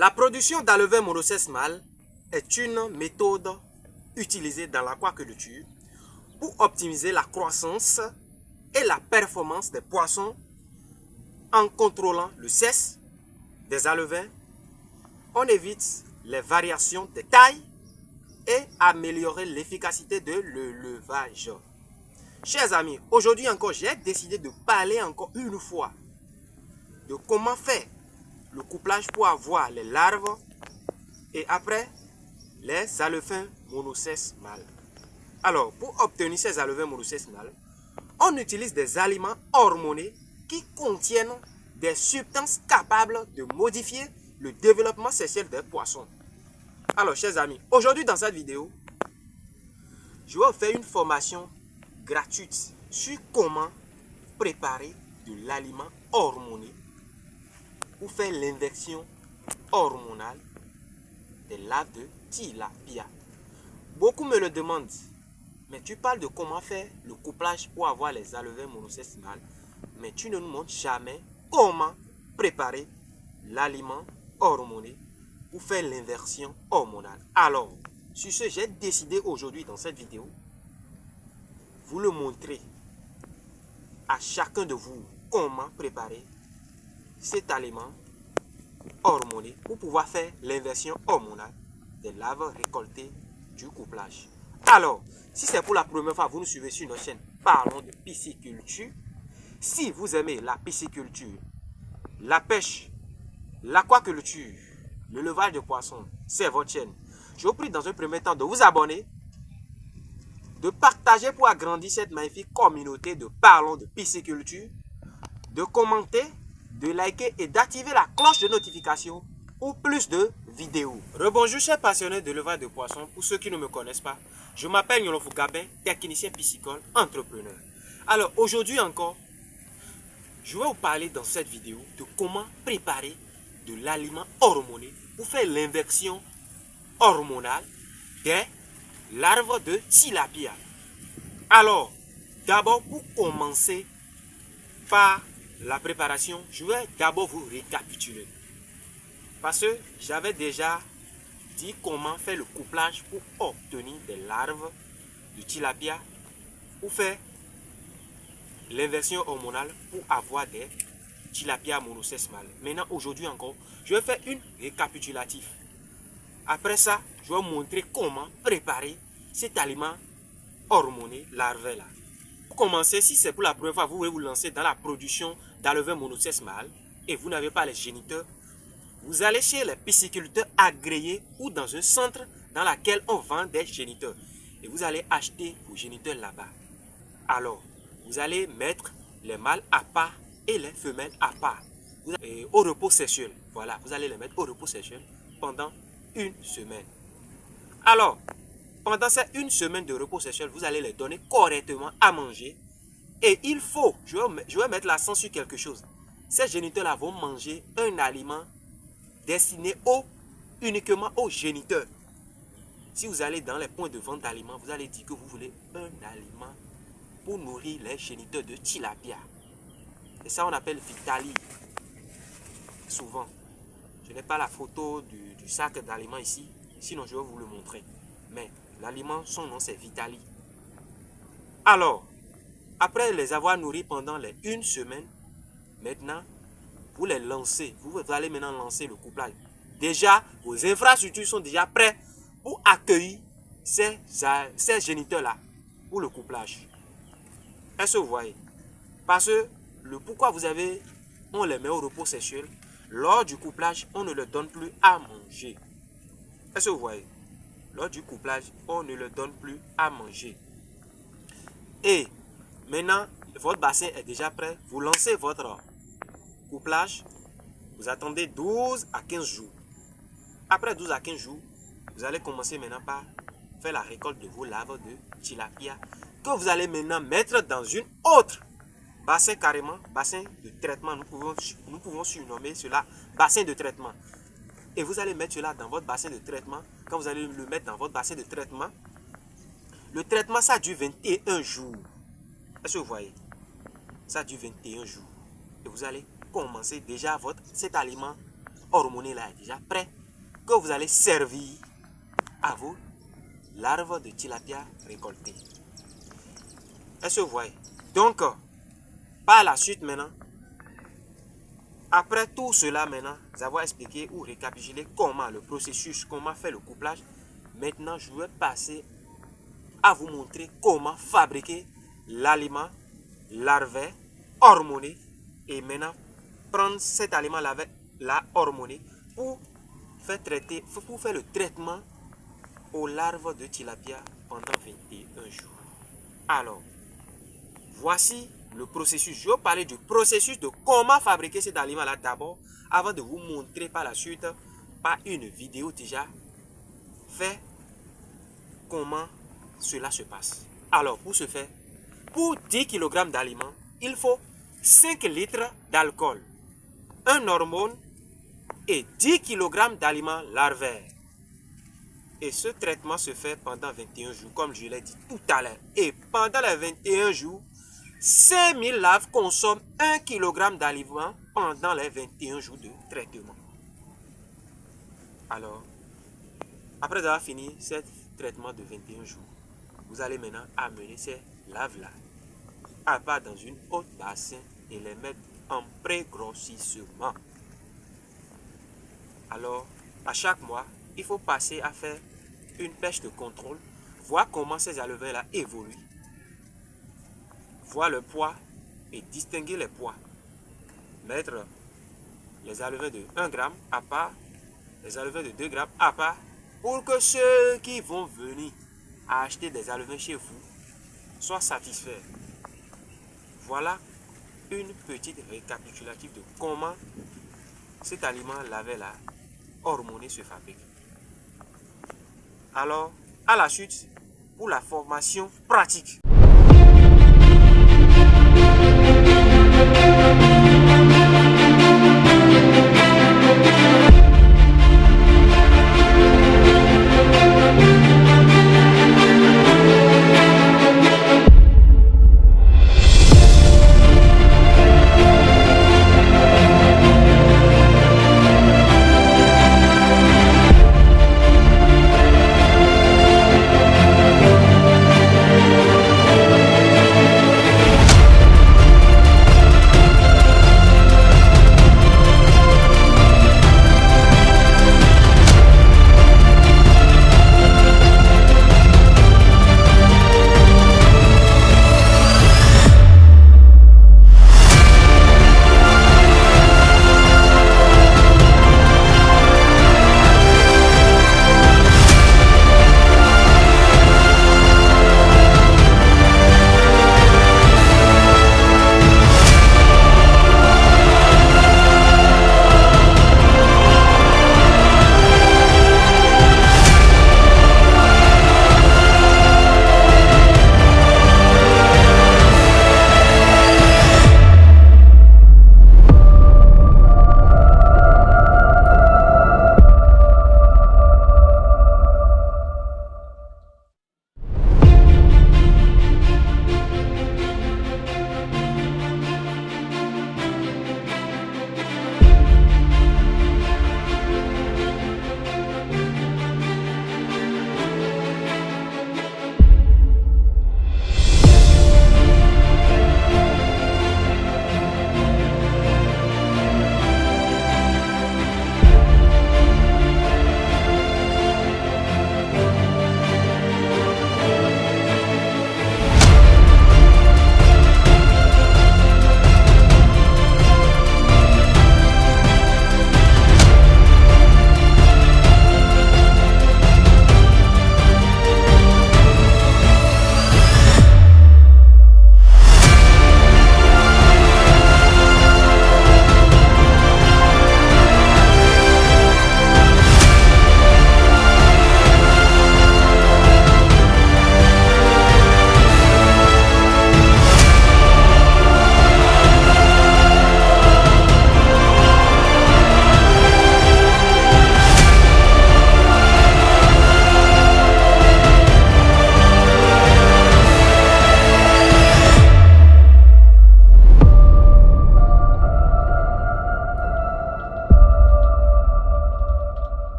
La production d'alevin monocexe mâle est une méthode utilisée dans l'aquaculture pour optimiser la croissance et la performance des poissons en contrôlant le sexe des alevins. On évite les variations de taille et améliorer l'efficacité de l'élevage. Chers amis, aujourd'hui encore, j'ai décidé de parler encore une fois de comment faire le couplage pour avoir les larves et après les alevins monocexe mâles. Alors, pour obtenir ces alevins monocexe mâles, on utilise des aliments hormonés qui contiennent des substances capables de modifier le développement sexuel des poissons. Alors, chers amis, aujourd'hui dans cette vidéo, je vais vous faire une formation gratuite sur comment préparer de l'aliment hormoné pour faire l'inversion hormonale des larves de tilapia. Beaucoup me le demandent, mais tu parles de comment faire le couplage pour avoir les alevins monocexe mâles, mais tu ne nous montres jamais comment préparer l'aliment hormoné pour faire l'inversion hormonale. Alors, sur ce, j'ai décidé aujourd'hui dans cette vidéo, vous le montrer à chacun de vous comment préparer cet aliment hormoné pour pouvoir faire l'inversion hormonale des larves récoltées du couplage. Alors, si c'est pour la première fois, vous nous suivez sur notre chaîne Parlons de pisciculture. Si vous aimez la pisciculture, la pêche, l'aquaculture, l'élevage de poissons, c'est votre chaîne. Je vous prie dans un premier temps de vous abonner, de partager pour agrandir cette magnifique communauté de Parlons de pisciculture, de commenter, de liker et d'activer la cloche de notification pour plus de vidéos. Rebonjour chers passionnés de l'élevage de poissons. Pour ceux qui ne me connaissent pas, je m'appelle Nolofou Gabin, technicien piscicole, entrepreneur. Alors aujourd'hui encore, je vais vous parler dans cette vidéo de comment préparer de l'aliment hormoné pour faire l'inversion hormonale des larves de tilapia. Alors, d'abord pour commencer par la préparation, je vais d'abord vous récapituler. Parce que j'avais déjà dit comment faire le couplage pour obtenir des larves de tilapia, pour faire l'inversion hormonale pour avoir des tilapia monocexe mâles. Maintenant, aujourd'hui encore, je vais faire une récapitulative. Après ça, je vais vous montrer comment préparer cet aliment hormoné larvaire là. Pour commencer, si c'est pour la première fois, vous voulez vous lancer dans la production d'alevins monocexe mâles et vous n'avez pas les géniteurs, vous allez chez les pisciculteurs agréés ou dans un centre dans lequel on vend des géniteurs. Et vous allez acheter vos géniteurs là-bas. Alors, vous allez mettre les mâles à part et les femelles à part. Au repos sexuel. Voilà, vous allez les mettre au repos sexuel pendant une semaine. Alors, pendant ces une semaine de repos sexuel, vous allez les donner correctement à manger. Et il faut, je vais mettre l'accent sur quelque chose. Ces géniteurs-là vont manger un aliment destiné uniquement aux géniteurs. Si vous allez dans les points de vente d'aliments, vous allez dire que vous voulez un aliment pour nourrir les géniteurs de tilapia. Et ça, on appelle Vitali. Souvent. Je n'ai pas la photo du sac d'aliments ici. Sinon, je vais vous le montrer. Mais l'aliment, son nom, c'est Vitali. Alors, après les avoir nourris pendant les une semaine, maintenant, vous les lancez. Vous allez maintenant lancer le couplage. Déjà, vos infrastructures sont déjà prêtes pour accueillir ces géniteurs-là pour le couplage. Est-ce que vous voyez? Parce que pourquoi on les met au repos sexuel, lors du couplage, on ne leur donne plus à manger. Est-ce que vous voyez? Lors du couplage, on ne leur donne plus à manger. Et maintenant, votre bassin est déjà prêt. Vous lancez votre couplage. Vous attendez 12 à 15 jours. Après 12 à 15 jours, vous allez commencer maintenant par faire la récolte de vos larves de tilapia que vous allez maintenant mettre dans une autre bassin carrément, bassin de traitement. Nous pouvons surnommer cela bassin de traitement. Et vous allez mettre cela dans votre bassin de traitement. Quand vous allez le mettre dans votre bassin de traitement, le traitement, ça dure 21 jours. Est-ce que vous voyez? Ça dure 21 jours. Et vous allez commencer déjà cet aliment hormoné là est déjà prêt, que vous allez servir à vos larves de tilapia récoltées. Est-ce que vous voyez? Donc, par la suite maintenant, après tout cela maintenant, nous avons expliqué ou récapitulé comment le processus, comment faire le couplage. Maintenant, je vais passer à vous montrer comment fabriquer l'aliment larvaire hormoné et maintenant prendre cet aliment larvaire hormoné pour faire le traitement aux larves de tilapia pendant 21 jours. Alors, voici le processus. Je vais parler du processus de comment fabriquer cet aliment-là d'abord, avant de vous montrer par la suite, par une vidéo déjà, fait comment cela se passe. Alors, pour ce faire, pour 10 kg d'aliments, il faut 5 litres d'alcool, un hormone et 10 kg d'aliments larvaires. Et ce traitement se fait pendant 21 jours, comme je l'ai dit tout à l'heure. Et pendant les 21 jours, 5000 larves consomment 1 kg d'aliments pendant les 21 jours de traitement. Alors, après avoir fini ce traitement de 21 jours, vous allez maintenant amener ces larves-là à part dans une autre bassin et les mettre en pré-grossissement. Alors, à chaque mois, il faut passer à faire une pêche de contrôle, voir comment ces alevins-là évoluent, voir le poids et distinguer les poids. Mettre les alevins de 1 gramme à part, les alevins de 2 grammes à part, pour que ceux qui vont venir acheter des alevins chez vous soient satisfaits. Voilà une petite récapitulative de comment cet aliment larvaire-là hormoné se fabrique. Alors, à la suite, pour la formation pratique.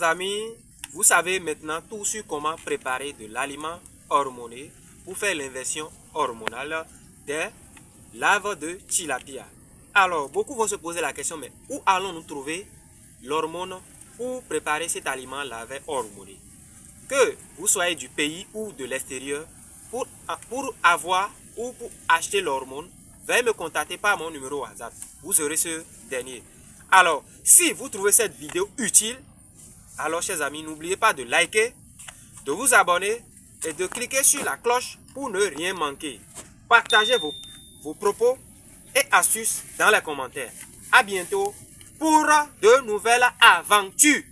chers amis, vous savez maintenant tout sur comment préparer de l'aliment hormoné pour faire l'inversion hormonale des larves de tilapia. Alors, beaucoup vont se poser la question, mais où allons-nous trouver l'hormone pour préparer cet aliment larvaire hormoné? Que vous soyez du pays ou de l'extérieur, pour avoir ou pour acheter l'hormone, veuillez me contacter par mon numéro WhatsApp. Vous aurez ce dernier. Alors, si vous trouvez cette vidéo utile, alors chers amis, n'oubliez pas de liker, de vous abonner et de cliquer sur la cloche pour ne rien manquer. Partagez vos propos et astuces dans les commentaires. À bientôt pour de nouvelles aventures.